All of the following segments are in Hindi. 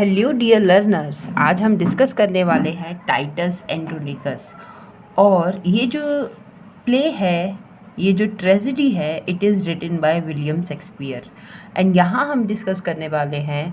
हेलो डियर लर्नर्स, आज हम डिस्कस करने वाले हैं टाइटस एंड्रोनिकस। और ये जो प्ले है, ये जो ट्रेजेडी है, it is written by William Shakespeare. And यहाँ हम डिस्कस करने वाले हैं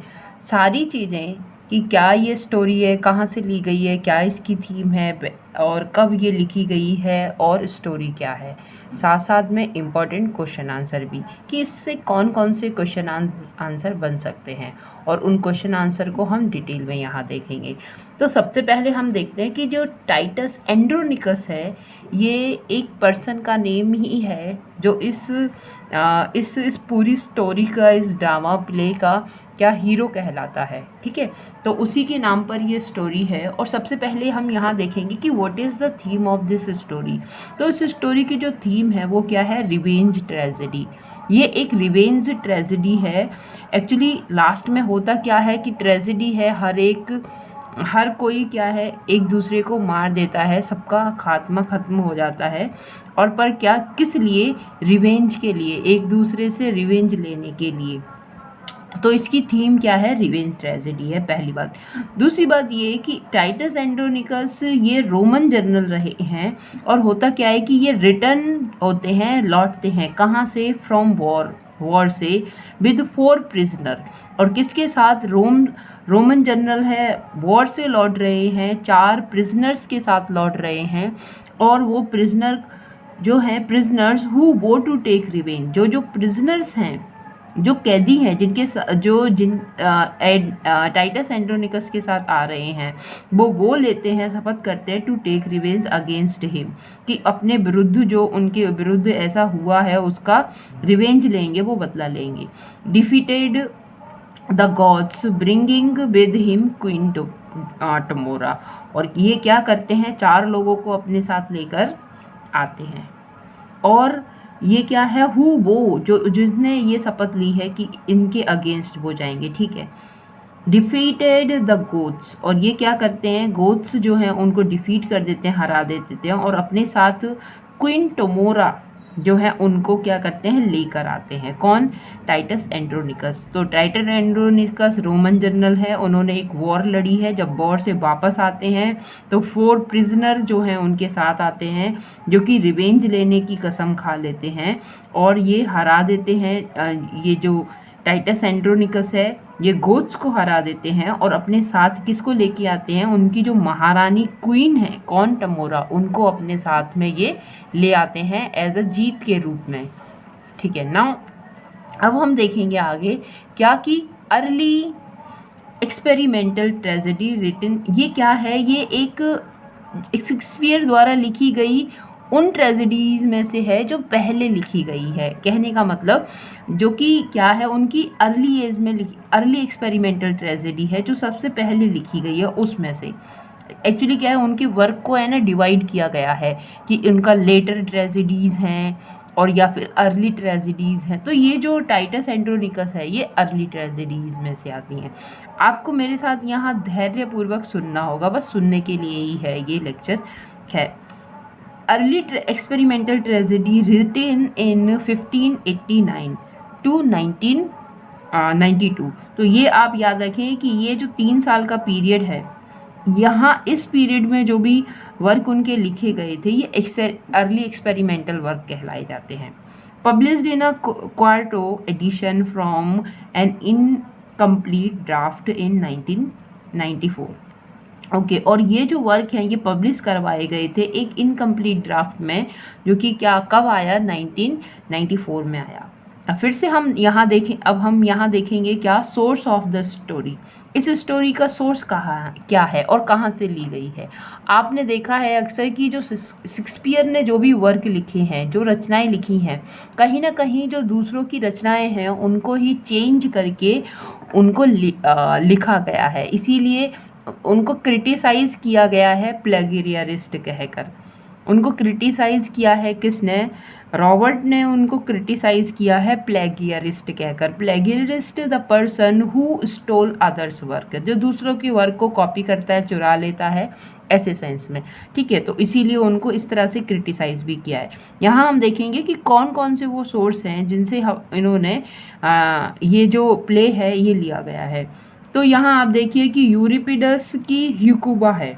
सारी चीज़ें कि क्या ये स्टोरी है, कहाँ से ली गई है, क्या इसकी थीम है और कब ये लिखी गई है और स्टोरी क्या है। साथ साथ में इम्पॉर्टेंट क्वेश्चन आंसर भी कि इससे कौन कौन से क्वेश्चन आंसर बन सकते हैं, और उन क्वेश्चन आंसर को हम डिटेल में यहाँ देखेंगे। तो सबसे पहले हम देखते हैं कि जो टाइटस एंड्रोनिकस है, ये एक पर्सन का नेम ही है जो इस पूरी स्टोरी का, इस ड्रामा प्ले का क्या हीरो कहलाता है। ठीक है, तो उसी के नाम पर ये स्टोरी है। और सबसे पहले हम यहाँ देखेंगे कि what is the theme of this story. तो इस स्टोरी की जो थीम है वो क्या है, रिवेंज ट्रेजेडी। ये एक रिवेंज ट्रेजेडी है। एक्चुअली लास्ट में होता क्या है कि ट्रेजेडी है, हर कोई क्या है, एक दूसरे को मार देता है, सबका खात्मा खत्म हो जाता है। और पर क्या, किस लिए, रिवेंज के लिए, एक दूसरे से रिवेंज लेने के लिए। तो इसकी थीम क्या है, रिवेंज ट्रेजेडी है, पहली बात। दूसरी बात ये कि टाइटस एंड्रोनिकस ये रोमन जनरल रहे हैं। और होता क्या है कि ये रिटर्न होते हैं, लौटते हैं कहाँ से, फ्रॉम वॉर से, विद 4 प्रिजनर। और किसके साथ, रोमन जनरल है, वॉर से लौट रहे हैं, 4 प्रिजनर्स के साथ लौट रहे हैं। और वो प्रिजनर जो हैं, prisoners who go to take revenge, जो प्रिजनर्स हैं, जो कैदी हैं, टाइटस एंड्रोनिकस के साथ आ रहे हैं, वो लेते हैं, शपथ करते हैं to take revenge against him, कि अपने विरुद्ध, जो उनके विरुद्ध ऐसा हुआ है उसका रिवेंज लेंगे, वो बदला लेंगे। Defeated the gods bringing with him queen Tamora. और ये क्या करते हैं, 4 लोगों को अपने साथ लेकर आते हैं। और ये क्या है, वो जिसने ये शपथ ली है कि इनके अगेंस्ट वो जाएंगे। ठीक है, डिफीटेड द गोथ्स। और ये क्या करते हैं, गोथ्स जो हैं उनको डिफीट कर देते हैं, हरा देते हैं, और अपने साथ क्वीन टोमोरा जो है उनको क्या करते हैं, लेकर आते हैं। कौन, टाइटस एंड्रोनिकस। तो टाइटस एंड्रोनिकस रोमन जनरल है, उन्होंने एक वॉर लड़ी है। जब वॉर से वापस आते हैं तो 4 प्रिजनर जो हैं उनके साथ आते हैं, जो कि रिवेंज लेने की कसम खा लेते हैं और ये हरा देते हैं। ये जो टाइटस एंड्रोनिकस है, ये गोथ्स को हरा देते हैं और अपने साथ किसको लेके आते हैं, उनकी जो महारानी क्वीन है, कौन, टमोरा, उनको अपने साथ में ये ले आते हैं एज अ जीत के रूप में। ठीक है, नाउ अब हम देखेंगे आगे क्या कि अर्ली एक्सपेरिमेंटल ट्रेजेडी रिटन, ये क्या है, ये एक शेक्सपियर द्वारा लिखी गई उन ट्रेजेडीज में से है जो पहले लिखी गई है। कहने का मतलब जो कि क्या है, उनकी अर्ली एज में अर्ली एक्सपेरिमेंटल ट्रेजेडी है जो सबसे पहले लिखी गई है। उसमें से एक्चुअली क्या है, उनके वर्क को है ना डिवाइड किया गया है कि उनका लेटर ट्रेजेडीज़ हैं और या फिर अर्ली ट्रेजेडीज़ हैं। तो ये जो टाइटस एंड्रोनिकस है ये अर्ली ट्रेजेडीज़ में से आती हैं। आपको मेरे साथ यहाँ धैर्यपूर्वक सुनना होगा, बस सुनने के लिए ही है ये लेक्चर। खैर, early experimental tragedy written in 1589 to 1992। तो ये आप याद रखें कि ये जो 3 साल का पीरियड है, यहाँ इस पीरियड में जो भी वर्क उनके लिखे गए थे ये अर्ली एक्सपेरिमेंटल वर्क कहलाए जाते हैं। Published in a quarto edition from an incomplete draft in 1994। Okay, और ये जो वर्क हैं ये पब्लिश करवाए गए थे एक इनकम्प्लीट ड्राफ्ट में, जो कि क्या, कब आया, 1994 में आया। अब फिर से हम यहाँ देखें, अब हम यहाँ देखेंगे क्या, सोर्स ऑफ द स्टोरी। इस स्टोरी का सोर्स क्या है और कहाँ से ली गई है। आपने देखा है अक्सर कि जो शेक्सपियर ने जो भी वर्क लिखे हैं, जो रचनाएं लिखी हैं, कहीं ना कहीं जो दूसरों की रचनाएं हैं उनको ही चेंज करके उनको लिखा गया है। इसीलिए उनको क्रिटिसाइज़ किया गया है प्लेगियरिस्ट कहकर। उनको क्रिटिसाइज़ किया है किसने, रॉबर्ट ने उनको क्रिटिसाइज़ किया है प्लेगियरिस्ट कहकर। Plagiarist the person who stole others work, जो दूसरों की वर्क को कॉपी करता है, चुरा लेता है, ऐसे सेंस में। ठीक है, तो इसीलिए उनको इस तरह से क्रिटिसाइज़ भी किया है। यहाँ हम देखेंगे कि कौन कौन से वो सोर्स हैं जिनसे इन्होंने ये जो प्ले है ये लिया गया है। तो यहाँ आप देखिए कि यूरिपिडस की ह्यूकुबा है,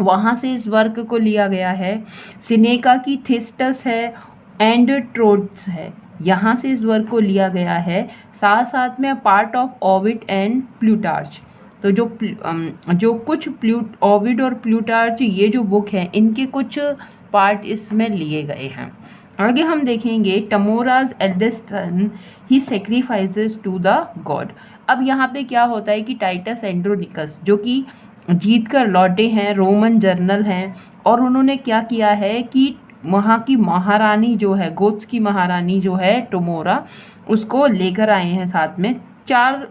वहाँ से इस वर्क को लिया गया है। सिनेका की थिस्टस है एंड ट्रोड्स है, यहाँ से इस वर्क को लिया गया है। साथ साथ में पार्ट ऑफ ओविड एंड प्लूटार्च। तो जो कुछ ओविड और प्लूटार्च ये जो बुक है इनके कुछ पार्ट इसमें लिए गए हैं। आगे हम देखेंगे Tamora's eldest son he sacrifices to the god. अब यहाँ पे क्या होता है कि टाइटस एंड्रोनिकस जो कि जीत कर लौटे हैं, रोमन जर्नल हैं, और उन्होंने क्या किया है कि वहाँ की महारानी जो है, गोत्स की महारानी जो है टमोरा, उसको लेकर आए हैं साथ में। 4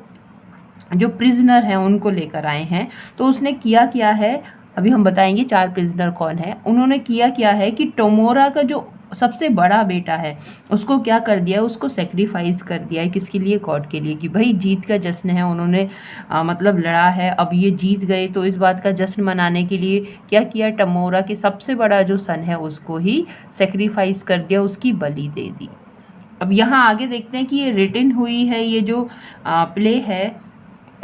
जो प्रिजनर हैं उनको लेकर आए हैं। तो उसने किया है, अभी हम बताएंगे 4 प्रिजनर कौन है। उन्होंने किया है कि टमोरा का जो सबसे बड़ा बेटा है उसको क्या कर दिया, उसको सेक्रीफाइस कर दिया है। किसके लिए? गॉड के लिए, कि भाई जीत का जश्न है, उन्होंने मतलब लड़ा है, अब ये जीत गए, तो इस बात का जश्न मनाने के लिए क्या किया, टमोरा के सबसे बड़ा जो सन है उसको ही सेक्रीफाइस कर दिया, उसकी बलि दे दी। अब यहाँ आगे देखते हैं कि ये रिटन हुई है, ये जो प्ले है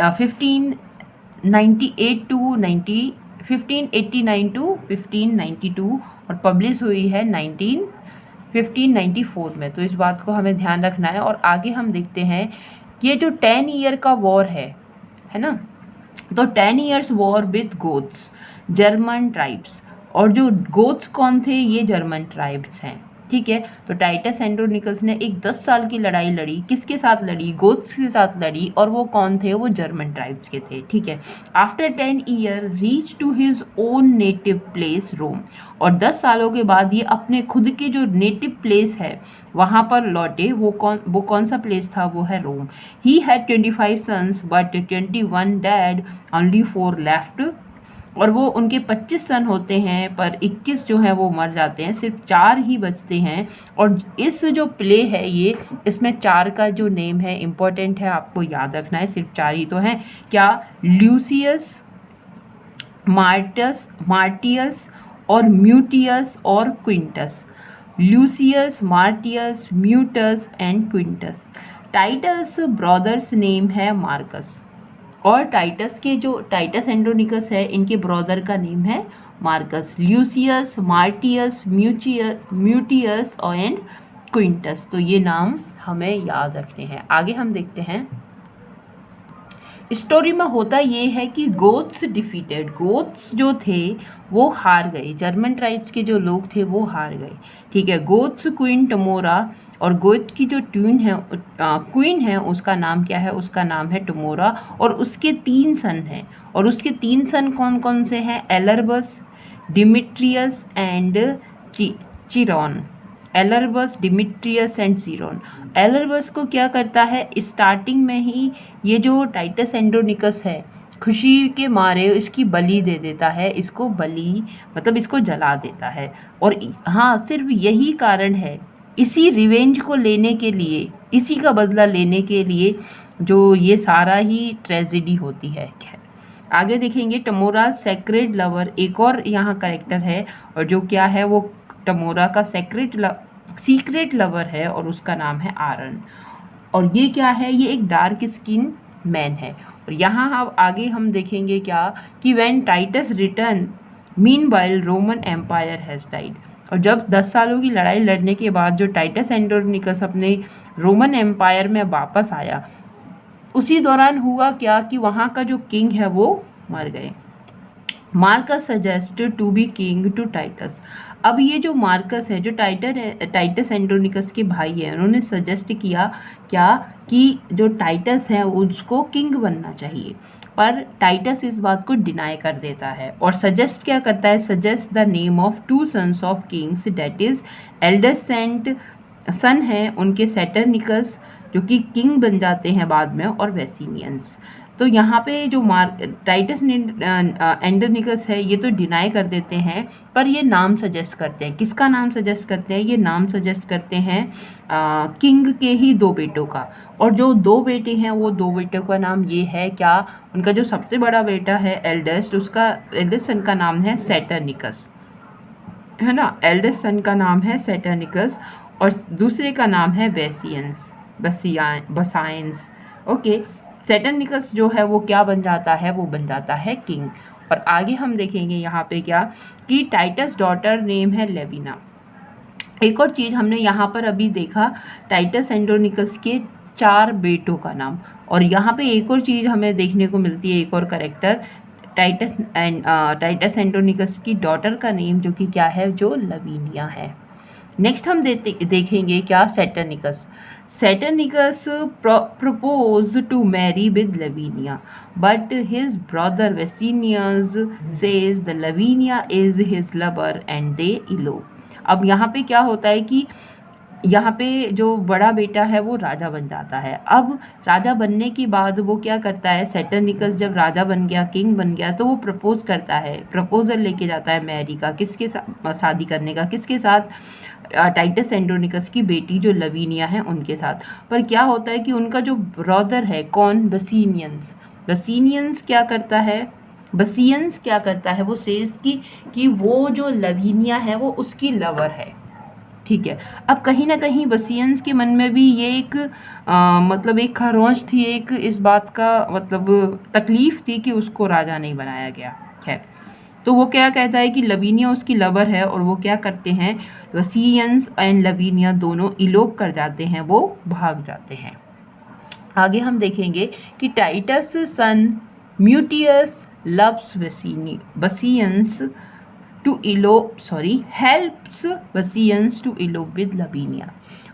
1598 टू 1589 टू 1592 और पब्लिश हुई है 1594 में। तो इस बात को हमें ध्यान रखना है। और आगे हम देखते हैं ये जो 10 ईयर का वॉर है ना, तो 10 years war with Goths, German tribes. और जो गोथ्स कौन थे, ये जर्मन ट्राइब्स हैं, ठीक है। तो टाइटस एंड्रोनिकस ने एक 10 साल की लड़ाई लड़ी, किसके साथ लड़ी, गोथ्स के साथ लड़ी, और वो कौन थे, वो जर्मन ट्राइब्स के थे, ठीक है। After 10 year reach to his own native place Rome, और 10 सालों के बाद ये अपने खुद के जो नेटिव प्लेस है वहाँ पर लौटे। वो कौन सा प्लेस था, वो है Rome. He had 25 sons but 21 dead, only 4 left. और वो उनके 25 सन होते हैं पर 21 जो है वो मर जाते हैं, सिर्फ 4 ही बचते हैं। और इस जो प्ले है ये, इसमें 4 का जो नेम है इम्पोर्टेंट है, आपको याद रखना है, सिर्फ 4 ही तो हैं। क्या? ल्यूसियस, मार्टियस और म्यूटियस और Quintus. Lucius, Martius, Mutius and Quintus. Titus brothers name है मार्कस, और टाइटस के जो टाइटस एंड्रोनिकस है इनके ब्रदर का नेम है Marcus. Lucius, Martius, Mutius and Quintus. तो ये नाम हमें याद रखने हैं। आगे हम देखते हैं, स्टोरी में होता ये है कि गोथ्स डिफीटेड, गोथ्स जो थे वो हार गए, जर्मन ट्राइब्स के जो लोग थे वो हार गए, ठीक है। गोथ्स क्वीन टमोरा, और गोथ की जो क्वीन है उसका नाम क्या है, उसका नाम है टमोरा, और उसके 3 सन हैं। और उसके 3 सन कौन कौन से हैं? Alarbus, Demetrius and Chiron. Alarbus, Demetrius and Chiron. Alarbus को क्या करता है, स्टार्टिंग में ही ये जो टाइटस एंड्रोनिकस है खुशी के मारे इसकी बलि दे देता है, इसको बलि मतलब इसको जला देता है। और हाँ, सिर्फ यही कारण है, इसी रिवेंज को लेने के लिए, इसी का बदला लेने के लिए जो ये सारा ही ट्रेजेडी होती है। आगे देखेंगे, टमोरा सेक्रेड लवर एक और यहाँ करेक्टर है, और जो क्या है वो टमोरा का सीक्रेट लवर है, और उसका नाम है आरन। और ये क्या है, ये एक डार्क स्किन मैन है। और यहाँ अब आगे हम देखेंगे क्या कि when Titus return meanwhile Roman empire has died. और जब 10 सालों की लड़ाई लड़ने के बाद जो टाइटस एंड्रोनिकस अपने रोमन एम्पायर में वापस आया, उसी दौरान हुआ क्या कि वहाँ का जो किंग है वो मर गए। Marcus suggested to be king to Titus. अब ये जो मार्कस है, जो टाइटस एंड्रोनिकस के भाई है, उन्होंने सजेस्ट किया क्या कि जो टाइटस है उसको किंग बनना चाहिए, पर टाइटस इस बात को डिनाई कर देता है और सजेस्ट क्या करता है, suggest the name of 2 sons of kings, that is eldest son है उनके सैटर्निकस जो कि किंग बन जाते हैं बाद में, और वेसिनियंस। तो यहाँ पे जो टाइटस एंड्रोनिकस है ये तो डिनाई कर देते हैं, पर ये नाम सजेस्ट करते हैं। किसका नाम सजेस्ट करते हैं? ये नाम सजेस्ट करते हैं किंग के ही 2 बेटों का। और जो 2 बेटे हैं वो 2 बेटों का नाम ये है क्या, उनका जो सबसे बड़ा बेटा है एल्डेस्ट, उसका एल्डेस्ट सन का नाम है सैटर्निकस, है ना। एल्डेस्ट सन का नाम है सैटर्निकस और दूसरे का नाम है बसाइंस। ओके, सेटर्निकस जो है वो क्या बन जाता है, वो बन जाता है किंग। और आगे हम देखेंगे यहाँ पे क्या कि टाइटस डॉटर नेम है लेविना। एक और चीज़ हमने यहाँ पर अभी देखा टाइटस एंड्रोनिकस के 4 बेटों का नाम, और यहाँ पे एक और चीज़ हमें देखने को मिलती है, एक और करेक्टर टाइटस एंड्रोनिकस की डॉटर का नेम जो कि क्या है, जो लवीनिया है। नेक्स्ट हम देखेंगे क्या सेटर्निकस। सेटर्निकस proposed to marry with Lavinia, but his brother Vesinius says the Lavinia is his lover and they elope। अब यहाँ पे क्या होता है कि यहाँ पे जो बड़ा बेटा है वो राजा बन जाता है। अब राजा बनने के बाद वो क्या करता है, सेटर्निकस जब राजा बन गया, किंग बन गया, तो वो प्रपोज करता है, प्रपोजल लेके जाता है मैरी का, किसके साथ शादी करने का, किसके साथ, टाइटस एंड्रोनिकस की बेटी जो लवीनिया है उनके साथ। पर क्या होता है कि उनका जो ब्रदर है, कौन, बसीनियंस, बसीनियंस क्या करता है, बसियंस क्या करता है, वो सेज कि वो जो लवीनिया है वो उसकी लवर है। ठीक है। अब कहीं ना कहीं बसियंस के मन में भी ये एक मतलब एक खरोंच थी, एक इस बात का मतलब तकलीफ थी कि उसको राजा नहीं बनाया गया। खैर, तो वो क्या कहता है कि लवीनिया उसकी लवर है, और वो क्या करते हैं, बसियंस एंड लवीनिया दोनों इलोप कर जाते हैं, वो भाग जाते हैं। आगे हम देखेंगे कि Titus son Mutius loves Bassianus to helps Bassianus to elope with Lavinia.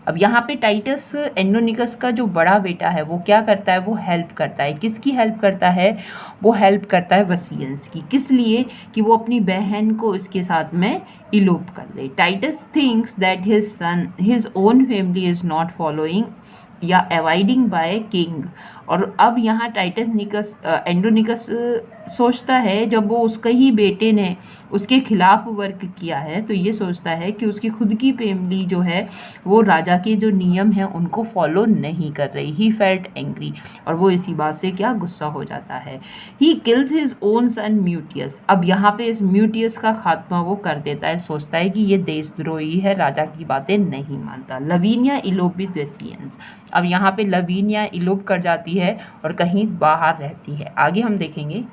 अब यहाँ पे टाइटस एंड्रोनिकस का जो बड़ा बेटा है वो क्या करता है, वो हेल्प करता है, किसकी हेल्प करता है, वो हेल्प करता है बसियंस की। किस लिए, कि वो अपनी बहन को इसके साथ में इलोप कर दे। Titus thinks that his own family is not following या अवॉइडिंग बाय किंग। और अब यहाँ टाइटस एंड्रोनिकस सोचता है, जब वो उसके ही बेटे ने उसके खिलाफ वर्क किया है, तो ये सोचता है कि उसकी खुद की फैमिली जो है वो राजा के जो नियम हैं उनको फॉलो नहीं कर रही। ही फेल्ट एंग्री, और वो इसी बात से क्या गुस्सा हो जाता है। He kills his own son म्यूटियस। अब यहाँ पे इस म्यूटियस का खात्मा वो कर देता है, सोचता है कि ये देशद्रोही है, राजा की बातें नहीं मानता। लवीनिया इलोप विद वेसियंस। अब यहाँ पे लवीनिया इलोप कर जाती है और कहीं बाहर रहती है। आगे हम देखेंगे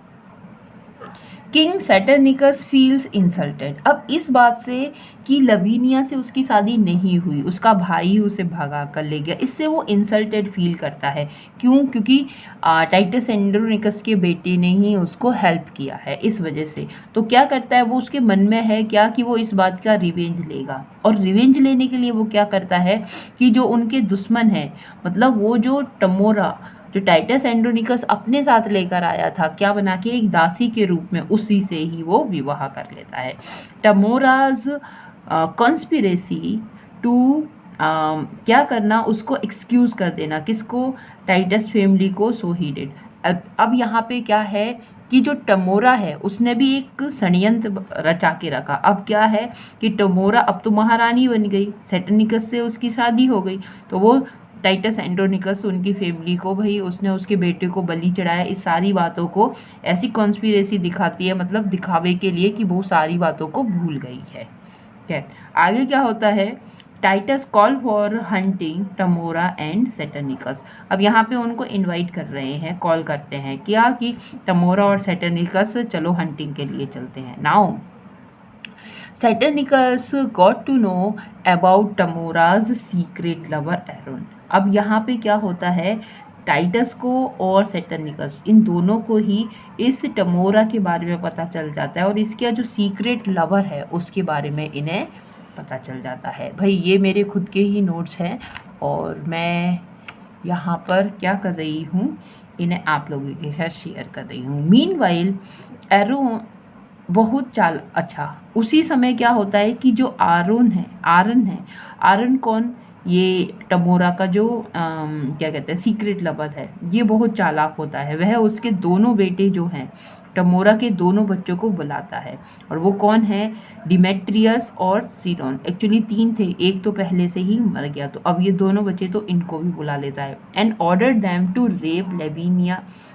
किंग सेटर्निकस फील्स इंसल्टेड। अब इस बात से कि लवीनिया से उसकी शादी नहीं हुई, उसका भाई उसे भगा कर ले गया, इससे वो इंसल्टेड फील करता है। क्यों, क्योंकि टाइटस एंड्रोनिकस के बेटे ने ही उसको हेल्प किया है, इस वजह से। तो क्या करता है वो, उसके मन में है क्या कि वो इस बात का रिवेंज लेगा, और रिवेंज लेने के लिए वो क्या करता है कि जो उनके दुश्मन है, मतलब वो जो टमोरा जो टाइटस एंड्रोनिकस अपने साथ लेकर आया था, क्या बना के, एक दासी के रूप में, उसी से ही वो विवाह कर लेता है। टमोराज कॉन्स्पिरेसी टू क्या करना, उसको एक्सक्यूज़ कर देना, किसको, टाइटस फैमिली को। सो ही डिड। अब यहाँ पे क्या है कि जो टमोरा है उसने भी एक षड्यंत्र रचा के रखा। अब क्या है कि टमोरा अब तो महारानी बन गई, सेटर्निकस से उसकी शादी हो गई, तो वो टाइटस एंड्रोनिकस उनकी फैमिली को, भाई उसने उसके बेटे को बलि चढ़ाया। इस सारी बातों को ऐसी कॉन्स्पिरेसी दिखाती है, मतलब दिखावे के लिए कि वो सारी बातों को भूल गई है। खैर, आगे क्या होता है, Titus call for hunting Tamora and Saturninus. अब यहाँ पे उनको इनवाइट कर रहे हैं, कॉल करते हैं क्या कि टमोरा और सेटर्निकस चलो हंटिंग के लिए चलते हैं। Now Saturninus got to know about Tamora's secret lover Aaron. अब यहाँ पे क्या होता है, टाइटस को और सेटर्निकस, इन दोनों को ही इस टमोरा के बारे में पता चल जाता है, और इसका जो सीक्रेट लवर है उसके बारे में इन्हें पता चल जाता है। भाई ये मेरे खुद के ही नोट्स हैं, और मैं यहाँ पर क्या कर रही हूँ, इन्हें आप लोगों के साथ शेयर कर रही हूँ। मीनवाइल एरोन बहुत अच्छा, उसी समय क्या होता है कि जो आरन है, आरन कौन, ये टमोरा का जो क्या कहते हैं सीक्रेट लवर है, ये बहुत चालाक होता है। वह उसके दोनों बेटे जो हैं, टमोरा के दोनों बच्चों को बुलाता है, और वो कौन है, डिमेट्रियस और सीरोन। एक्चुअली 3 थे, एक तो पहले से ही मर गया, तो अब ये दोनों बच्चे, तो इनको भी बुला लेता है। And order them to rape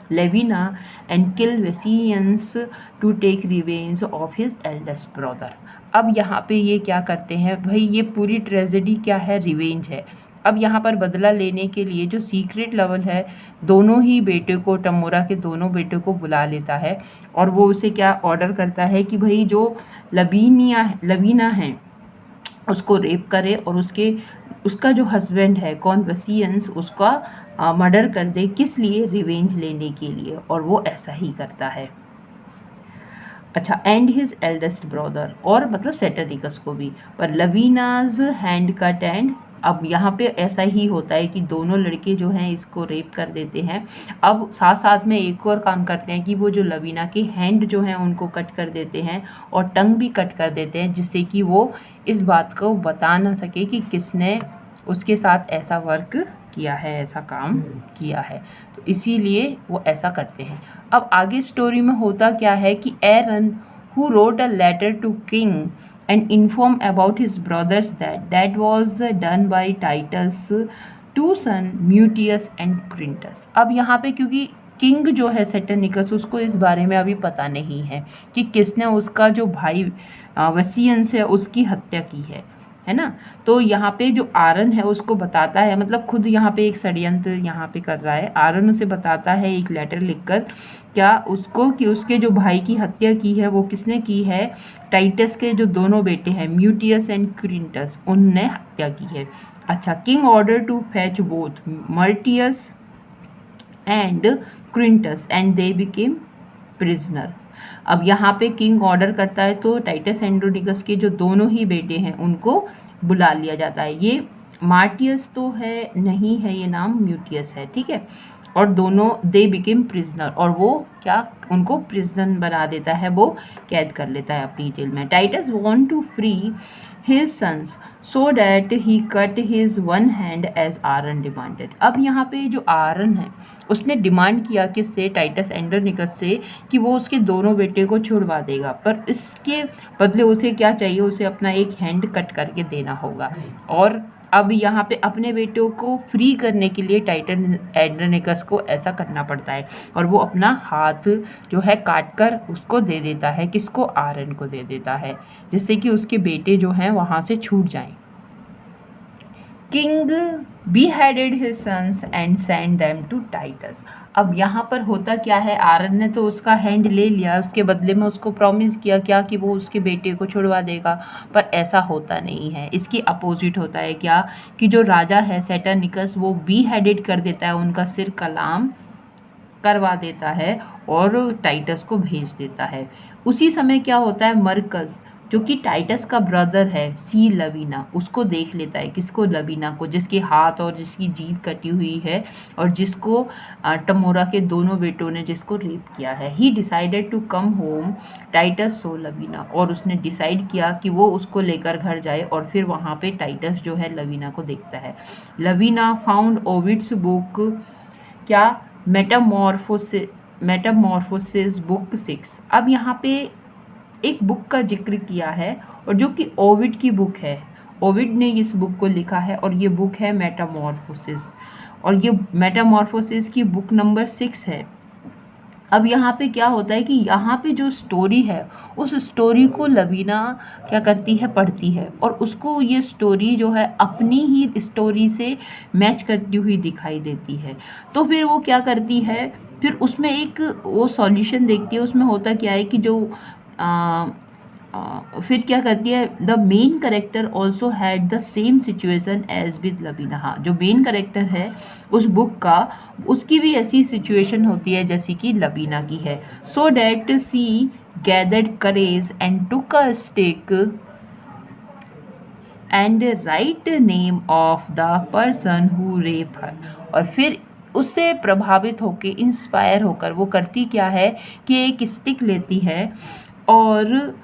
Lavinia and kill Bassianus to take revenge of his eldest brother. अब यहाँ पे ये क्या करते हैं, भाई ये पूरी ट्रेजेडी क्या है, रिवेंज है। अब यहाँ पर बदला लेने के लिए जो सीक्रेट लवर है दोनों ही बेटे को, टमोरा के दोनों बेटे को बुला लेता है और वो उसे क्या ऑर्डर करता है कि भाई जो लवीना है उसको रेप करे और उसका जो हस्बैंड है कौन, वसीयंस, उसका मर्डर कर दे। किस लिए? रिवेंज लेने के लिए। और वो ऐसा ही करता है। अच्छा, एंड हिज एल्डेस्ट ब्रदर, और मतलब सेटरनिकस को भी। पर लवीनाज हैंड कट एंड, अब यहाँ पे ऐसा ही होता है कि दोनों लड़के जो हैं इसको रेप कर देते हैं। अब साथ साथ में एक और काम करते हैं कि वो जो लवीना के हैंड जो हैं उनको कट कर देते हैं और टंग भी कट कर देते हैं, जिससे कि वो इस बात को बता ना सके कि किसने उसके साथ ऐसा वर्क किया है, ऐसा काम किया है। तो इसीलिए वो ऐसा करते हैं। अब आगे स्टोरी में होता क्या है कि एरन who wrote a letter to king and informed about his brothers that was done by Titus two son Mutius and Quintus। अब यहाँ पे क्योंकि किंग जो है सेटरनिकस उसको इस बारे में अभी पता नहीं है कि किसने उसका जो भाई वसीयंस है उसकी हत्या की है ना। तो यहाँ पे जो आरन है उसको बताता है, मतलब खुद यहाँ पे एक षड्यंत्र यहाँ पे कर रहा है। आरन उसे बताता है एक लेटर लिखकर क्या उसको कि उसके जो भाई की हत्या की है वो किसने की है, टाइटस के जो दोनों बेटे हैं म्यूटियस एंड क्विंटस, उनने हत्या की है। अच्छा, king order to fetch both Martius and Quintus and they became prisoner. अब यहाँ पे किंग ऑर्डर करता है तो टाइटस एंड्रोनिकस के जो दोनों ही बेटे हैं उनको बुला लिया जाता है। ये मार्टियस तो है नहीं है, ये नाम म्यूटियस है, ठीक है। और दोनों दे बिकेम प्रिजनर, और वो क्या उनको प्रिजनर बना देता है, वो कैद कर लेता है अपनी जेल में। Titus want to free his sons so that he cut his one hand as Aaron demanded. अब यहाँ पे जो आरन है उसने डिमांड किया किससे, टाइटस एंड्रोनिकस से, कि वो उसके दोनों बेटे को छुड़वा देगा, पर इसके बदले उसे क्या चाहिए, उसे अपना एक हैंड कट करके देना होगा। और अब यहाँ पे अपने बेटों को फ्री करने के लिए टाइटस एंड्रोनिकस को ऐसा करना पड़ता है और वो अपना हाथ जो है काट कर उसको दे देता है, किसको, आरन को दे देता है, जिससे कि उसके बेटे जो हैं वहाँ से छूट जाएं। King beheaded his sons and sent them to Titus। अब यहाँ पर होता क्या है, आरन ने तो उसका हैंड ले लिया, उसके बदले में उसको प्रॉमिस किया क्या कि वो उसके बेटे को छुड़वा देगा, पर ऐसा होता नहीं है। इसकी अपोजिट होता है क्या कि जो राजा है सेटरनिकस वो beheaded कर देता है, उनका सिर कलाम करवा देता है और टाइटस को भेज देता है। उसी समय क्या होता है, मरकस जो कि टाइटस का ब्रदर है सी लवीना, उसको देख लेता है, किसको, लवीना को, जिसके हाथ और जिसकी जीभ कटी हुई है और जिसको टमोरा के दोनों बेटों ने जिसको रेप किया है। He decided to come home Titus so Lavinia, और उसने डिसाइड किया कि वो उसको लेकर घर जाए और फिर वहाँ पे टाइटस जो है लवीना को देखता है। लवीना फाउंड ओविड्स बुक क्या, मेटामॉर्फोसिस बुक 6। अब यहाँ पे एक बुक का जिक्र किया है और जो कि ओविड की बुक है, ओविड ने इस बुक को लिखा है और ये बुक है मेटामॉर्फोसिस, और ये मेटामॉर्फोसिस की बुक नंबर 6 है। अब यहाँ पे क्या होता है कि यहाँ पे जो स्टोरी है उस स्टोरी को लवीना क्या करती है, पढ़ती है, और उसको ये स्टोरी जो है अपनी ही स्टोरी से मैच करती हुई दिखाई देती है। तो फिर वो क्या करती है, फिर उसमें एक वो सॉल्यूशन देखती है। उसमें होता क्या है कि जो फिर क्या करती है, the main character also had the same situation as with Lavinia. हाँ, जो मेन करेक्टर है उस बुक का, उसकी भी ऐसी सिचुएशन होती है जैसी कि लवीना की है। So that she gathered courage and took a stick and write name of the person who rape her. और फिर उससे प्रभावित होकर, इंस्पायर होकर वो करती क्या है कि एक स्टिक लेती है और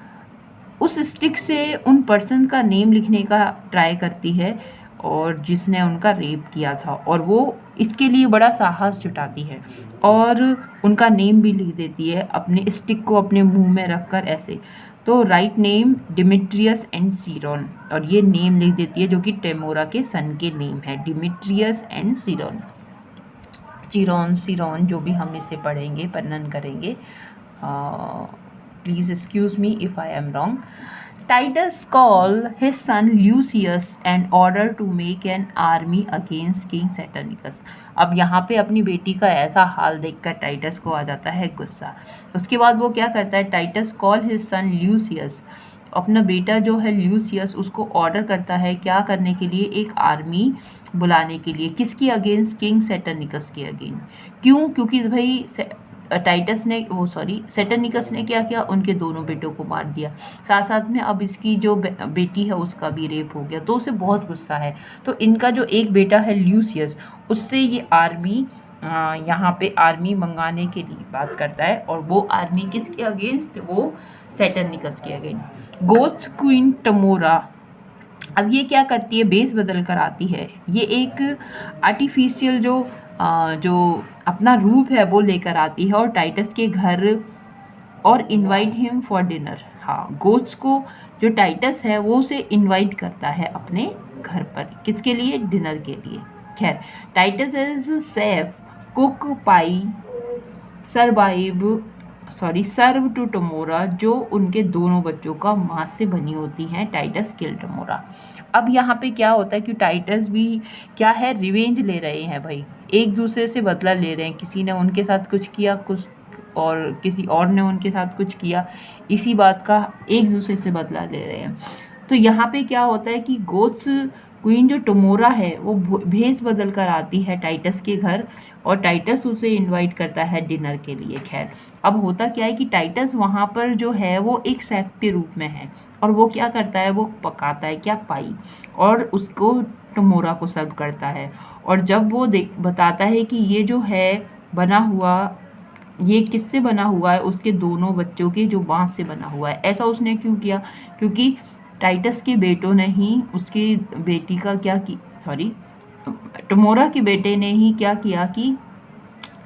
उस स्टिक से उन पर्सन का नेम लिखने का ट्राई करती है और जिसने उनका रेप किया था, और वो इसके लिए बड़ा साहस जुटाती है और उनका नेम भी लिख देती है अपने स्टिक को अपने मुंह में रखकर ऐसे। तो राइट नेम डिमिट्रियस एंड सीरोन, और ये नेम लिख देती है जो कि टेमोरा के सन के नेम है, डिमिट्रियस एंड सीरोन। सीरोन जो भी हम इसे पढ़ेंगे, वर्णन करेंगे। please excuse me if I am wrong. Titus called his son Lucius and ordered to make an army against King Saturnicus. अब यहाँ पे अपनी बेटी का ऐसा हाल देखकर टाइटस को आ जाता है गुस्सा। उसके बाद वो क्या करता है, टाइटस कॉल हिज सन ल्यूसियस, अपना बेटा जो है ल्यूसियस उसको ऑर्डर करता है क्या करने के लिए, एक आर्मी बुलाने के लिए। किसकी अगेंस्ट, किंग सेटरनिकस के अगेंस्ट। क्यों, क्योंकि भाई टाइटस ने सेटरनिकस ने क्या किया, उनके दोनों बेटों को मार दिया, साथ साथ में अब इसकी जो बेटी है उसका भी रेप हो गया, तो उसे बहुत गुस्सा है। तो इनका जो एक बेटा है ल्यूसियस, उससे ये आर्मी यहाँ पे आर्मी मंगाने के लिए बात करता है, और वो आर्मी किसके अगेंस्ट, वो सेटरनिकस के अगेंस्ट। गोथ्स क्वीन टमोरा अब ये क्या करती है, बेस बदल कर आती है। ये एक आर्टिफिशियल जो अपना रूप है वो लेकर आती है और टाइटस के घर और इनवाइट हिम फॉर डिनर। हाँ, गोथ्स को जो टाइटस है वो उसे इनवाइट करता है अपने घर पर, किसके लिए, डिनर के लिए। खैर, Titus is safe cook pie serve to Tamora, जो उनके दोनों बच्चों का मांस से बनी होती हैं। टाइटस किल टमोरा। अब यहाँ पे क्या होता है कि टाइटस भी क्या है, रिवेंज ले रहे हैं भाई, एक दूसरे से बदला ले रहे हैं। किसी ने उनके साथ कुछ किया, कुछ और किसी और ने उनके साथ कुछ किया, इसी बात का एक दूसरे से बदला ले रहे हैं। तो यहाँ पे क्या होता है कि गोथ्स क्वीन जो टमोरा है वो भेस बदल कर आती है टाइटस के घर, और टाइटस उसे इनवाइट करता है डिनर के लिए। खैर, अब होता क्या है कि टाइटस वहाँ पर जो है वो एक शेफ के रूप में है, और वो क्या करता है, वो पकाता है क्या, पाई, और उसको टमोरा को सर्व करता है। और जब वो बताता है कि ये जो है बना हुआ, ये किससे बना हुआ है, उसके दोनों बच्चों के जो बांस से बना हुआ है। ऐसा उसने क्यों किया, क्योंकि टाइटस के बेटों ने ही उसकी बेटी का क्या की, टमोरा के बेटे ने ही क्या किया कि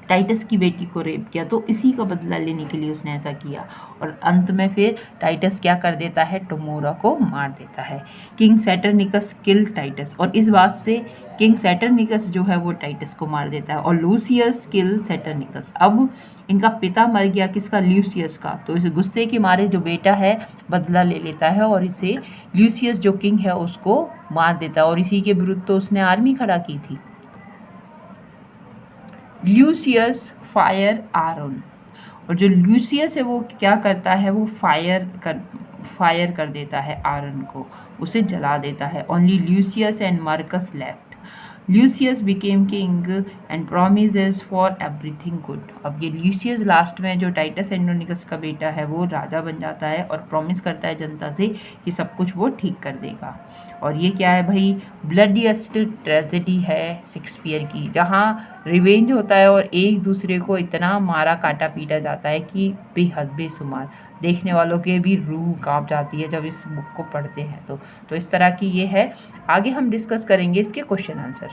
टाइटस की बेटी को रेप किया, तो इसी का बदला लेने के लिए उसने ऐसा किया। और अंत में फिर टाइटस क्या कर देता है, टमोरा को मार देता है। किंग सैटरनिकस किल टाइटस, और इस बात से किंग सैटरनिकस जो है वो टाइटस को मार देता है, और लूसियस किल सैटरनिकस। अब इनका पिता मर गया, किसका, ल्यूसियस का, तो इस गुस्से के मारे जो बेटा है बदला ले लेता है और इसे ल्यूसियस जो किंग है उसको मार देता है, और इसी के विरुद्ध तो उसने आर्मी खड़ा की थी। ल्यूसियस फायर आरन, और जो ल्यूसियस है वो क्या करता है, वो फायर कर देता है आरन को, उसे जला देता है। Only Lucius and Marcus left. Lucius became king and promises for everything good. अब ये ल्यूसियस लास्ट में जो टाइटस एंड्रोनिकस का बेटा है वो राजा बन जाता है और प्रॉमिस करता है जनता से कि सब कुछ वो ठीक कर देगा। और ये क्या है भाई, ब्लडीएस्ट ट्रेजेडी है शेक्सपियर की, जहाँ रिवेंज होता है और एक दूसरे को इतना मारा काटा पीटा जाता है कि बेहद बेशुमार, देखने वालों के भी रूह कांप जाती है जब इस बुक को पढ़ते हैं। तो इस तरह की ये है। आगे हम डिस्कस करेंगे इसके क्वेश्चन आंसर।